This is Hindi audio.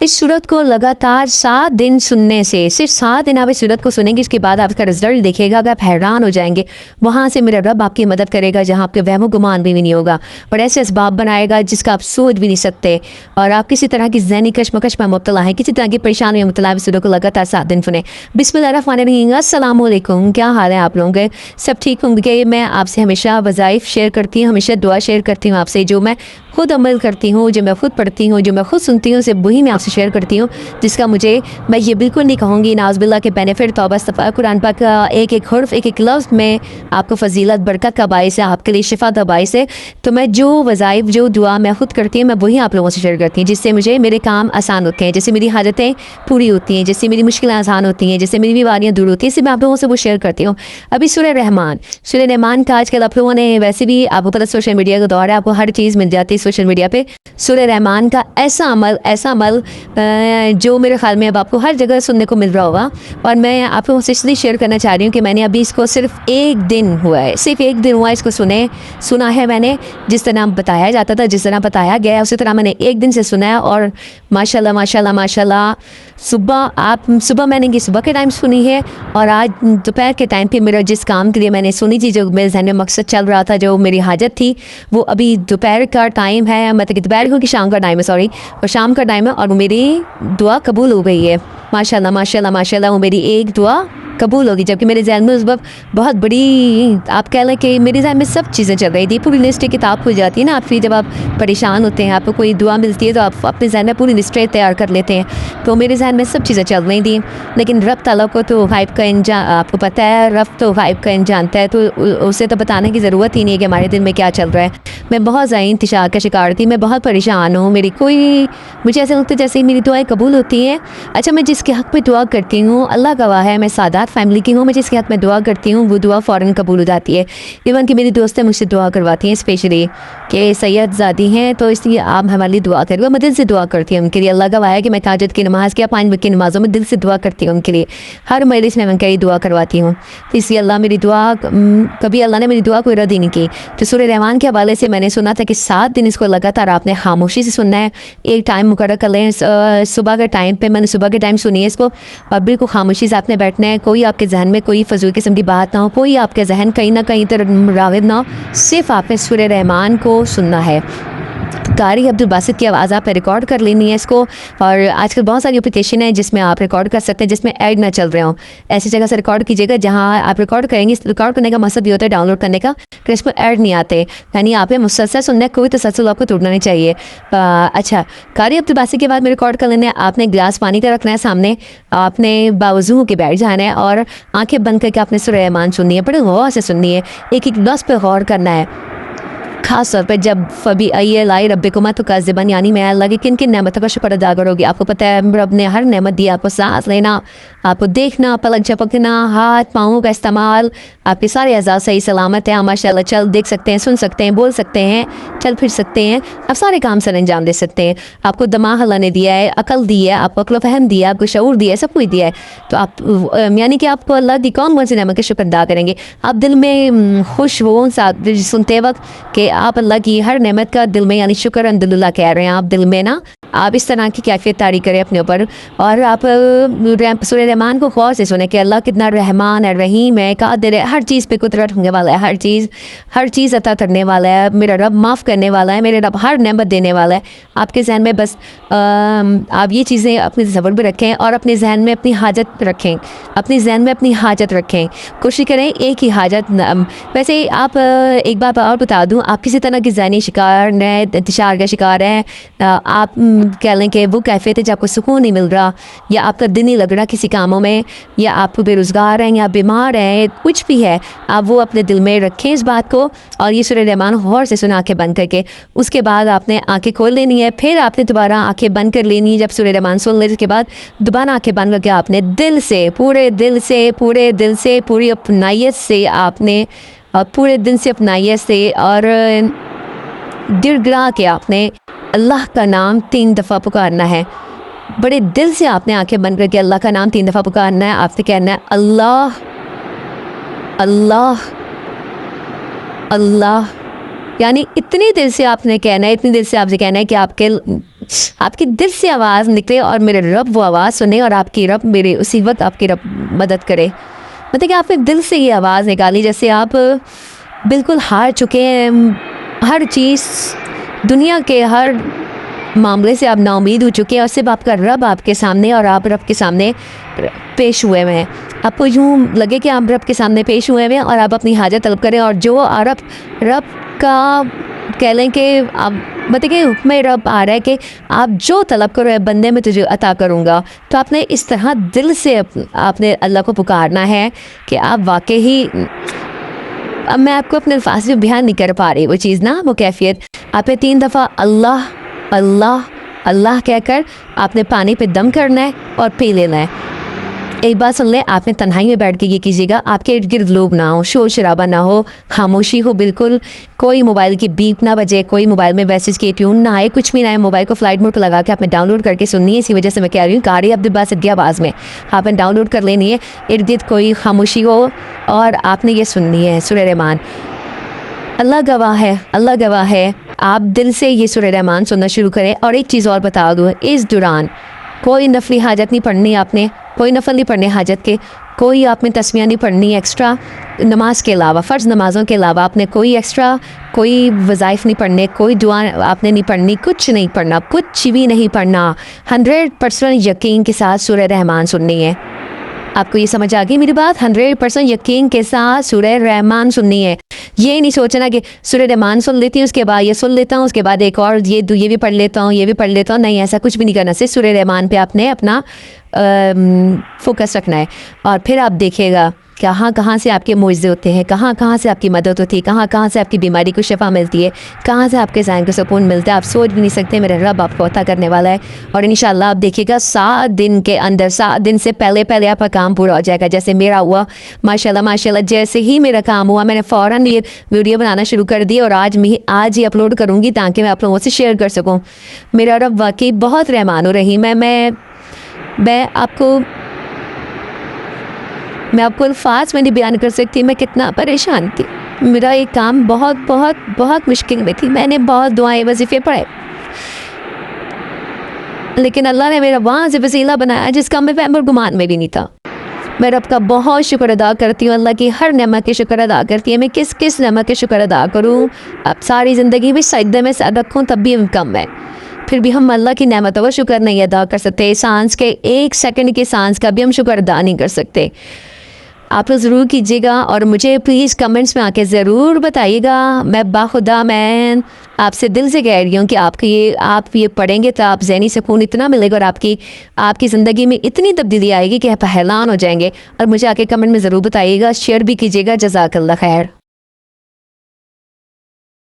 इस सूरत को लगातार 7 दिन सुनने से, सिर्फ 7 दिन आप इस सूरत को सुनेंगे, इसके बाद आपका रिजल्ट देखिएगा, अगर आप हैरान हो जाएंगे। वहाँ से मेरा रब आपकी मदद करेगा जहाँ आपके वहमो गुमान भी नहीं होगा, और ऐसे इसबाब बनाएगा जिसका आप सोच भी नहीं सकते। और आप किसी तरह की ज़हनी कशमकश में मुब्तला हैं, किसी तरह की परेशानी में मुब्तला, इस सूरत को लगातार 7 दिन सुने। बिस्मिल्लाहिर्रहमानिर्रहीम, अस्सलाम वालेकुम। क्या हाल है आप लोगों के? सब ठीक होंगे? मैं आपसे हमेशा वज़ाइफ शेयर करती हूँ, हमेशा दुआ शेयर करती हूँ आपसे, जो मैं खुद अमल करती हूँ, जो मैं खुद पढ़ती हूँ, जो मैं खुद सुनती हूँ, सिर्फ वही मैं आपसे शेयर करती हूँ, जिसका मुझे, मैं ये बिल्कुल नहीं कहूँगी नाउज़ुबिल्लाह के बेनिफिट, तौबा इस्तग़फ़ार, कुरान पाक का एक एक हर्फ, एक एक लफ्ज़ में आपको फजीलत बरकत का बाइस है, आपके लिए शिफा का बाइस है। तो मैं जो वज़ाइफ, जो दुआ मैं खुद करती हूँ, मैं वही आप लोगों से शेयर करती हूँ, जिससे मुझे मेरे काम आसान होते हैं, जिससे मेरी हाजतें पूरी होती हैं, जिससे मेरी मुश्किलें आसान होती हैं, जिससे मेरी बीमारियाँ दूर होती हैं, इससे मैं आप लोगों से वो शेयर करती हूँ। अभी सूरह रहमान का आजकल आप लोगों ने, वैसे भी आपको पता सोशल मीडिया का दौर है, आपको हर चीज़ मिल जाती है सोशल मीडिया पे। सूरह रहमान का ऐसा अमल जो मेरे ख्याल में अब आपको हर जगह सुनने को मिल रहा होगा, और मैं आप लोगों से इसलिए शेयर करना चाह रही हूँ कि मैंने अभी इसको सिर्फ 1 दिन हुआ है, सिर्फ 1 दिन हुआ इसको सुना है मैंने। जिस तरह बताया जाता था, जिस तरह बताया गया है, उसी तरह मैंने 1 दिन से सुना है, और माशाल्लाह माशाल्लाह माशाल्लाह, सुबह मैंने कि सुबह के टाइम सुनी है, और आज दोपहर के टाइम पे मेरा जिस काम के लिए मैंने सुनी थी, जो मेरे जहन में मकसद चल रहा था, जो मेरी हाजत थी, वो अभी दोपहर का टाइम है, मतलब कि दोपहर को कि शाम का टाइम है, सॉरी, और शाम का टाइम है, और वो मेरी दुआ कबूल हो गई है। माशाल्लाह माशाल्लाह माशाल्लाह, वो मेरी एक दुआ कबूल होगी, जबकि मेरे जहन में उस वक्त बहुत बड़ी, आप कह लें कि मेरे जहन में सब चीज़ें चल रही थी। पूरी लिस्ट किताब खुल जाती है ना आपकी, जब आप परेशान होते हैं, आपको कोई दुआ मिलती है, तो आप अपने जहन में पूरी लिस्ट तैयार कर लेते हैं। तो मेरे जहन में सब चीज़ें चल रही थी, लेकिन रब ताला को तो गायब का आपको पता है, रब तो गायब का जानता है, तो उसे तो बताने की ज़रूरत ही नहीं है कि हमारे दिल में क्या चल रहा है। मैं बहुत ज़्यादा इंतशार का शिकार थी, मैं बहुत परेशान हूँ, मुझे ऐसा लगता है जैसे ही मेरी दुआएं कबूल होती हैं। अच्छा, मैं जिसके हक़ में दुआ करती हूँ, अल्लाह गवाह है, मैं सादात फैमिली की हूँ, मैं जिसके हक़ में दुआ करती हूँ वो दुआ फ़ौरन कबूल हो जाती है। इवन कि मेरी दोस्तें मुझसे दुआ करवाती हैं, स्पेशली कि सैयद ज़ादी हैं, तो इसलिए आप हमारे लिए दुआ करें। मैं दिल से दुआ करती हूँ उनके लिए। अल्लाह गवाह है कि मैं ताजद की नमाज़ क्या 5 वक्त की नमाज़ों में दिल से दुआ करती हूँ उनके लिए, हर मजलिस में मैं उनके लिए दुआ करवाती हूँ। तो इसलिए अल्लाह मेरी दुआ, कभी अल्लाह ने मेरी दुआ को रद्द ही नहीं की। तो सूरह रहमान के हवाले से मैंने सुना था कि 7 दिन इसको लगातार आपने खामोशी से सुनना है। एक टाइम मुकर्रर कर लें, सुबह के टाइम पे, मैंने सुबह के टाइम सुनी है इसको, और बिल्कुल खामोशी से आपने बैठना है। कोई आपके जहन में कोई फजूल किस्म की बात ना हो, कोई आपके जहन कहीं ना कहीं तरफ राग़िब ना हो, सिर्फ आपने सूरह रहमान को सुनना है। कारी अब्दुल बासित की आवाज़ आपने रिकॉर्ड कर लेनी है इसको, और आजकल बहुत सारी एप्लीकेशन है जिसमें आप रिकॉर्ड कर सकते हैं, जिसमें ऐड ना चल रहे हों। ऐसी जगह से रिकॉर्ड कीजिएगा जहां आप रिकॉर्ड करेंगे। रिकॉर्ड करने का मकसद भी होता है डाउनलोड करने का, कि इसमें ऐड नहीं आते, यानी आपने मुसलसल सुनना है, कोई तसलसल आपको टूटना नहीं चाहिए। अच्छा, कारी अब्दुल बासित के बाद में रिकॉर्ड कर लेना है। आपने गिलास पानी का रखना है सामने, आपने बावजू होकर बैठ जाना है, और आँखें बंद करके आपने सूरह रहमान सुननी है, बड़े गौर से सुननी है, एक एक लफ्ज़ पे गौर करना है। खास तौर पर जब फबी अय्यलाई रब्बिकुमा तुकाज़िबान, यानी मैं अल्लाह की किन किन नेमतों का शुक्र अदा करोगी। आपको पता है रब ने हर नेमत दी, आपको सांस लेना, आपको देखना, पलक झपकना, हाथ पाँव का इस्तेमाल, आपके सारे अज़ा सही सलामत है, माशाल्लाह, चल देख सकते हैं, सुन सकते हैं, बोल सकते हैं, चल फिर सकते हैं, आप सारे काम सर अंजाम दे सकते हैं। आपको दिमाग अल्लाह ने दिया है, अकल दी है, आपको अक्ल फहम दिया है, आपको शऊर दिया है, सब कुछ दिया है। तो आप यानी कि आपको अल्लाह की कौन सी नेमत के शुक्र अदा करेंगे। आप दिल में खुश हो साथ सुनते वक्त कि आप अल्लाह की हर नेमत का दिल में, यानी शुक्र अल्हम्दुलिल्लाह कह रहे हैं आप दिल में ना, आप इस तरह की कैफियत तारी करें अपने ऊपर, और आप सूरह रहमान को गौर से सुने कि अल्लाह कितना रहमान है, रहीम है, कादिर है, हर चीज़ पे कुदरत होने वाला है, हर चीज़ अता करने वाला है, मेरा रब माफ़ करने वाला है, मेरे रब हर नेमत देने वाला है। आपके जहन में बस आप ये चीज़ें अपने ज़बर में रखें, और अपने जहन में अपनी हाजत रखें, अपने जहन में अपनी हाजत रखें। कोशिश करें एक ही हाजत। वैसे आप एक बात और बता दूँ, आप किसी तरह की ज़हनी शिकार है, इंतशार का शिकार है, आप कह लें कि वो कैफियत है जब आपको सुकून नहीं मिल रहा, या आपका दिन नहीं लग रहा किसी कामों में, या आप बेरोज़गार हैं, या बीमार हैं, कुछ भी है, आप वो अपने दिल में रखें इस बात को, और ये सूरह रहमान गौर से सुना, आँखें बंद करके। उसके बाद आपने आँखें खोल लेनी है, फिर आपने दोबारा आँखें बंद कर लेनी है। जब सूरह रहमान सुन लेने के बाद दोबारा आँखें बंद करके आपने दिल से, पूरे दिल से, पूरी अपनाइयत से आपने, और पूरे दिन से अपनाइयत से और गिड़गिड़ा के आपने अल्लाह का नाम 3 दफ़ा पुकारना है। बड़े दिल से आपने आंखें बंद करके अल्लाह का नाम 3 दफ़ा पुकारना है। आपने कहना है अल्लाह अल्लाह अल्लाह, यानी इतनी देर से आपने कहना है, इतनी देर से आपसे कहना है कि आपके आपके दिल से आवाज़ निकले और मेरे रब वो आवाज़ सुने और आपकी रब मेरे उसी वक्त आपकी रब मदद करे। मतलब कि आपने दिल से ये आवाज़ निकाली जैसे आप बिल्कुल हार चुके हैं, हर चीज़ दुनिया के हर मामले से आप नाउमीद हो चुके हैं और सिर्फ आपका रब आपके सामने और आप रब के सामने पेश हुए हुए हैं। आपको यूँ लगे कि आप रब के सामने पेश हुए हुए हैं और आप अपनी हाजत तलब करें और जो रब का कह लें कि आप मतलब कि हुक्म रब आ रहा है कि आप जो तलब करो है बंदे में तुझे अता करूँगा। तो आपने इस तरह दिल से आपने अल्लाह को पुकारना है कि आप वाकई अब मैं आपको अपने अल्फाज में बयान नहीं कर पा रही वो चीज़ ना, वो कैफियत। आपने 3 दफ़ा अल्लाह अल्लाह अल्लाह कहकर आपने पानी पे दम करना है और पी लेना है। एक बात सुन लें, आपने तन्हाई में बैठ के ये कीजिएगा, आपके इर्द गिर्द लोग ना हो, शोर शराबा ना हो, खामोशी हो बिल्कुल, कोई मोबाइल की बीप ना बजे, कोई मोबाइल में मैसेज की ट्यून ना आए, कुछ भी ना आए। मोबाइल को फ्लाइट मोड पर लगा के आपने डाउनलोड करके सुननी है। इसी वजह से मैं कह रही हूँ कारी अब्दुल बासित की आवाज़ में आपने डाउनलोड कर लेनी है। इर्द गिर्द कोई खामोशी हो और आपने ये सुननी है सूरह रहमान। अल्लाह गवाह है, अल्लाह गवाह है, आप दिल से ये सूरह रहमान सुनना शुरू करें। और एक चीज़ और बता दूँ, इस दौरान कोई नफली हाजत नहीं पढ़नी, आपने कोई नफल नहीं पढ़ने हाजत के, कोई आपने तस्वीर नहीं पढ़नी एक्स्ट्रा नमाज के अलावा, फ़र्ज़ नमाज़ों के अलावा आपने कोई एक्स्ट्रा कोई वज़ाइफ नहीं पढ़ने, कोई दुआ आपने नहीं पढ़नी, कुछ नहीं पढ़ना, कुछ भी नहीं पढ़ना। 100% यकीन के साथ सूरह रहमान सुननी है। आपको ये समझ आ गई मेरी बात? 100% यकीन के साथ सूरह रहमान सुननी है। ये नहीं सोचना कि सूरह रहमान सुन लेती हूँ उसके बाद ये सुन लेता हूँ उसके बाद एक और ये भी पढ़ लेता हूँ, ये भी पढ़ लेता हूँ। नहीं, ऐसा कुछ भी नहीं करना। सिर्फ सूरह रहमान पे आपने अपना फोकस रखना है और फिर आप देखिएगा कहाँ कहाँ से आपके मुआवजे होते हैं, कहाँ कहाँ से आपकी मदद होती है, कहाँ कहाँ से आपकी बीमारी को शिफा मिलती है, कहाँ से आपके ज़हन को सुकून मिलता है। आप सोच भी नहीं सकते मेरा रब आपको अता करने वाला है। और इंशाल्लाह आप देखिएगा 7 दिन के अंदर, 7 दिन से पहले आपका काम पूरा हो जाएगा। जैसे मेरा हुआ माशाल्लाह माशाल्लाह, जैसे ही मेरा काम हुआ मैंने फ़ौरन ये वीडियो बनाना शुरू कर दी और आज ही अपलोड करूँगी ताकि मैं आप लोगों से शेयर कर सकूँ। मेरा रब वाकई बहुत रहमान हो रही। मैं आपको अल्फाज में नहीं बयान कर सकती मैं कितना परेशान थी। मेरा एक काम बहुत बहुत बहुत मुश्किल में थी। मैंने बहुत दुआएं वजीफ़े पढ़े लेकिन अल्लाह ने मेरा वहाँ से वसीला बनाया जिसका मैं वहम और गुमान में भी नहीं था। मैं रब का बहुत शुक्र अदा करती हूँ, अल्लाह की हर नेमत के शुक्र अदा करती है। मैं किस नेमत के शुक्र अदा करूँ? अब सारी ज़िंदगी भी सजदे में सर रखूँ तब भी कम है। फिर भी हम अल्लाह की नेमतों का शुक्र नहीं अदा कर सकते। सांस के 1 सेकंड की सांस का भी हम शुक्र अदा नहीं कर सकते। आप लोग ज़रूर कीजिएगा और मुझे प्लीज़ कमेंट्स में आके ज़रूर बताइएगा। मैं बाखुदा मैं आपसे दिल से कह रही हूँ कि आप ये पढ़ेंगे तो आप ज़हनी सुकून इतना मिलेगा और आपकी ज़िंदगी में इतनी तब्दीली आएगी कि आप हैरान हो जाएंगे। और मुझे आके कमेंट में ज़रूर बताइएगा, शेयर भी कीजिएगा। जज़ाकल्लाह खैर।